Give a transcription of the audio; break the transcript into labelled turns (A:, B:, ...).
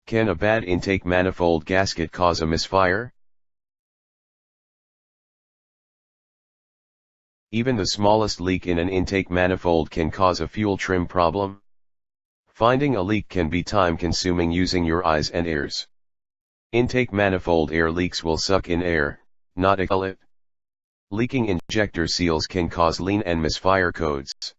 A: Can a bad intake manifold gasket cause a misfire? Even the smallest leak in an intake manifold can cause a fuel trim problem. Finding a leak can be time-consuming using your eyes and ears. Intake manifold air leaks will suck in air, not expel it. Leaking injector seals can cause lean and misfire codes.